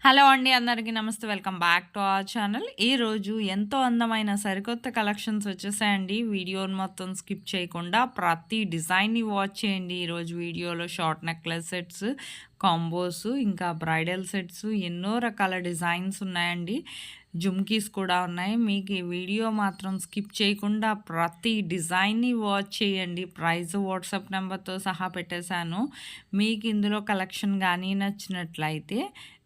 Hello అండి. అందరికీ నమస్తే. Welcome back to our channel. ఈరోజు ఎంతో అందమైన సరికొత్త కలెక్షన్స్ వచ్చేసాయండి. వీడియోని మొత్తం స్కిప్ చేయకుండా ప్రతి డిజైన్‌ని వాచ్ చేయండి. ఈరోజు వీడియోలో షార్ట్ నెక్లెస్ సెట్స్, కాంబోస్, ఇంకా బ్రైడల్ సెట్స్ ఎన్నో రకాల డిజైన్స్ ఉన్నాయండి. జుమ్కీస్ కూడా ఉన్నాయి. మీకు ఈ వీడియో మాత్రం స్కిప్ చేయకుండా ప్రతి డిజైన్‌ని వాచ్ చేయండి. ప్రైస్ వాట్సాప్ నెంబర్‌తో సహా పెట్టేశాను. మీకు ఇందులో కలెక్షన్ గానీ నచ్చినట్లయితే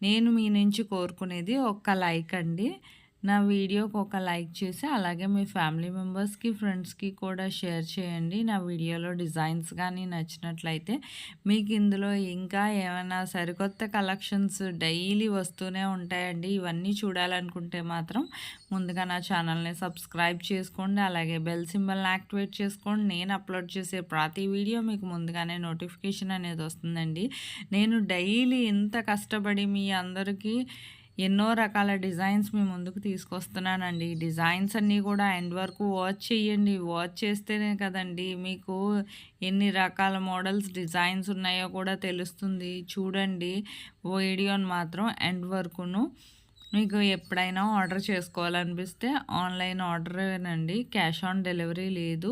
నేను మీ నుంచి కోరుకునేది ఒక్క లైక్ అండి. నా వీడియోకి ఒక లైక్ చేసి అలాగే మీ ఫ్యామిలీ మెంబర్స్కి, ఫ్రెండ్స్కి కూడా షేర్ చేయండి. నా వీడియోలో డిజైన్స్ కానీ నచ్చినట్లయితే మీకు ఇందులో ఇంకా ఏమైనా సరికొత్త కలెక్షన్స్ డైలీ వస్తూనే ఉంటాయండి. ఇవన్నీ చూడాలనుకుంటే మాత్రం ముందుగా నా ఛానల్ని సబ్స్క్రైబ్ చేసుకోండి. అలాగే బెల్ సింబల్ని యాక్టివేట్ చేసుకోండి. నేను అప్లోడ్ చేసే ప్రతి వీడియో మీకు ముందుగానే నోటిఫికేషన్ అనేది వస్తుందండి. నేను డైలీ ఇంత కష్టపడి మీ అందరికీ ఎన్నో రకాల డిజైన్స్ మీ ముందుకు తీసుకొస్తున్నానండి. డిజైన్స్ అన్నీ కూడా ఎండ్ వరకు వాచ్ చేయండి. వాచ్ చేస్తేనే కదండి మీకు ఎన్ని రకాల మోడల్స్, డిజైన్స్ ఉన్నాయో కూడా తెలుస్తుంది. చూడండి వీడియోని మాత్రం ఎండ్ వరకును. మీకు ఎప్పుడైనా ఆర్డర్ చేసుకోవాలనిపిస్తే ఆన్లైన్ ఆర్డరేనండి. క్యాష్ ఆన్ డెలివరీ లేదు.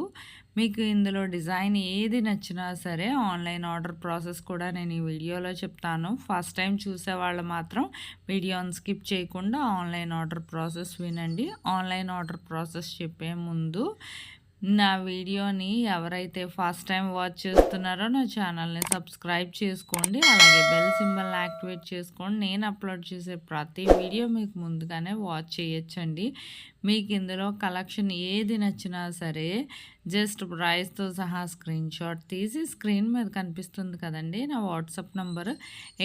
మీకు ఇందులో డిజైన్ ఏది నచ్చినా సరే ఆన్లైన్ ఆర్డర్ ప్రాసెస్ కూడా నేను ఈ వీడియోలో చెప్తాను. ఫస్ట్ టైం చూసేవాళ్ళు మాత్రం వీడియోని స్కిప్ చేయకుండా ఆన్లైన్ ఆర్డర్ ప్రాసెస్ వినండి. ఆన్లైన్ ఆర్డర్ ప్రాసెస్ చెప్పే ముందు నా వీడియోని ఎవరైతే ఫస్ట్ టైం వాచ్ చేస్తున్నారో నా ఛానల్ని సబ్స్క్రైబ్ చేసుకోండి. అలాగే బెల్ సింబల్ని యాక్టివేట్ చేసుకోండి. నేను అప్లోడ్ చేసే ప్రతి వీడియో మీకు ముందుగానే వాచ్ చేయొచ్చండి. మీకు ఇందులో కలెక్షన్ ఏది నచ్చినా సరే జస్ట్ ప్రైస్తో సహా స్క్రీన్ షాట్ తీసి స్క్రీన్ మీద కనిపిస్తుంది కదండి నా వాట్సాప్ నంబర్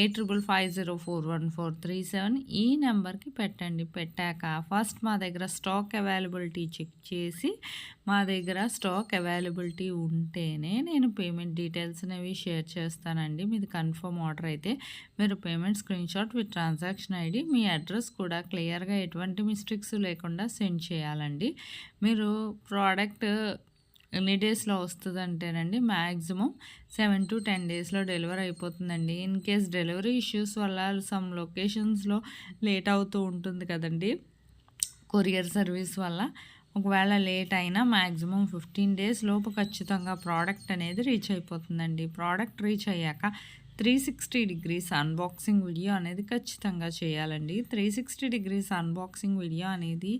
8550414437 ఈ నెంబర్కి పెట్టండి. పెట్టాక ఫస్ట్ మా దగ్గర స్టాక్ అవైలబిలిటీ చెక్ చేసి మా దగ్గర స్టాక్ అవైలబిలిటీ ఉంటేనే నేను పేమెంట్ డీటెయిల్స్ అనేవి షేర్ చేస్తానండి. మీది కన్ఫర్మ్ ఆర్డర్ అయితే మీరు payment screen shot with transaction ID, me address కూడా క్లియర్గా ఎటువంటి మిస్టేక్స్ లేకుండా సెండ్ చేయాలండి. మీరు ప్రోడక్ట్ ఎన్ని డేస్లో వస్తుందంటేనండి మ్యాక్సిమం 7 to 10 డేస్లో డెలివరీ అయిపోతుందండి. ఇన్ కేస్ డెలివరీ ఇష్యూస్ వల్ల సమ్ లొకేషన్స్లో లేట్ అవుతూ ఉంటుంది కదండి కొరియర్ సర్వీస్ వల్ల. ఒకవేళ లేట్ అయినా మ్యాక్సిమం 15 డేస్ లోపు ఖచ్చితంగా ప్రోడక్ట్ అనేది రీచ్ అయిపోతుందండి. ప్రోడక్ట్ రీచ్ అయ్యాక 360 డిగ్రీస్ అన్బాక్సింగ్ వీడియో అనేది ఖచ్చితంగా చేయాలండి. 360 డిగ్రీస్ అన్బాక్సింగ్ వీడియో అనేది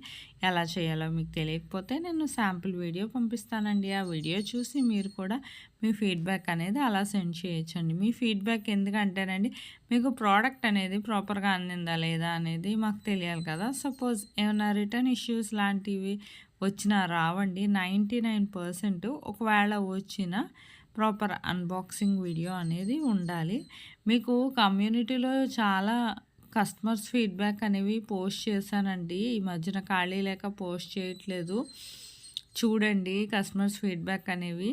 ఎలా చేయాలో మీకు తెలియకపోతే నేను శాంపిల్ వీడియో పంపిస్తానండి. ఆ వీడియో చూసి మీరు కూడా మీ ఫీడ్బ్యాక్ అనేది అలా సెండ్ చేయొచ్చండి. మీ ఫీడ్బ్యాక్ ఎందుకంటేనండి మీకు ప్రోడక్ట్ అనేది ప్రాపర్గా అందిందా లేదా అనేది మాకు తెలియాలి కదా. సపోజ్ ఏమైనా రిటర్న్ ఇష్యూస్ లాంటివి వచ్చినా రావండి. 99% ఒకవేళ వచ్చినా ప్రాపర్ అన్బాక్సింగ్ వీడియో అనేది ఉండాలి. మీకు కమ్యూనిటీలో చాలా కస్టమర్స్ ఫీడ్బ్యాక్ అనేవి పోస్ట్ చేశానండి. ఈ మధ్యన ఖాళీ లేక పోస్ట్ చేయట్లేదు. చూడండి కస్టమర్స్ ఫీడ్బ్యాక్ అనేవి.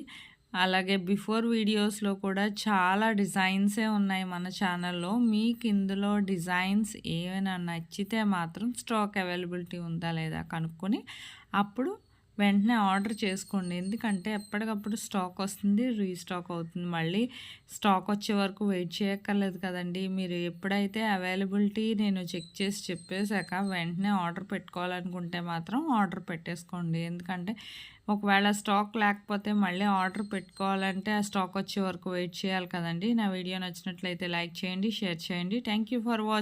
అలాగే బిఫోర్ వీడియోస్లో కూడా చాలా డిజైన్సే ఉన్నాయి మన ఛానల్లో. మీకు ఇందులో డిజైన్స్ ఏమైనా నచ్చితే మాత్రం స్టాక్ అవైలబిలిటీ ఉందా లేదా కనుక్కొని అప్పుడు వెంటనే ఆర్డర్ చేసుకోండి. ఎందుకంటే ఎప్పటికప్పుడు స్టాక్ వస్తుంది, రీస్టాక్ అవుతుంది. మళ్ళీ స్టాక్ వచ్చే వరకు వెయిట్ చేయక్కర్లేదు కదండి. మీరు ఎప్పుడైతే అవైలబిలిటీ నేను చెక్ చేసి చెప్పేశాక వెంటనే ఆర్డర్ పెట్టుకోవాలనుకుంటే మాత్రం ఆర్డర్ పెట్టేసుకోండి. ఎందుకంటే ఒకవేళ స్టాక్ లేకపోతే మళ్ళీ ఆర్డర్ పెట్టుకోవాలంటే ఆ స్టాక్ వచ్చే వరకు వెయిట్ చేయాలి కదండి. నా వీడియో నచ్చినట్లయితే లైక్ చేయండి, షేర్ చేయండి. Thank you for watching.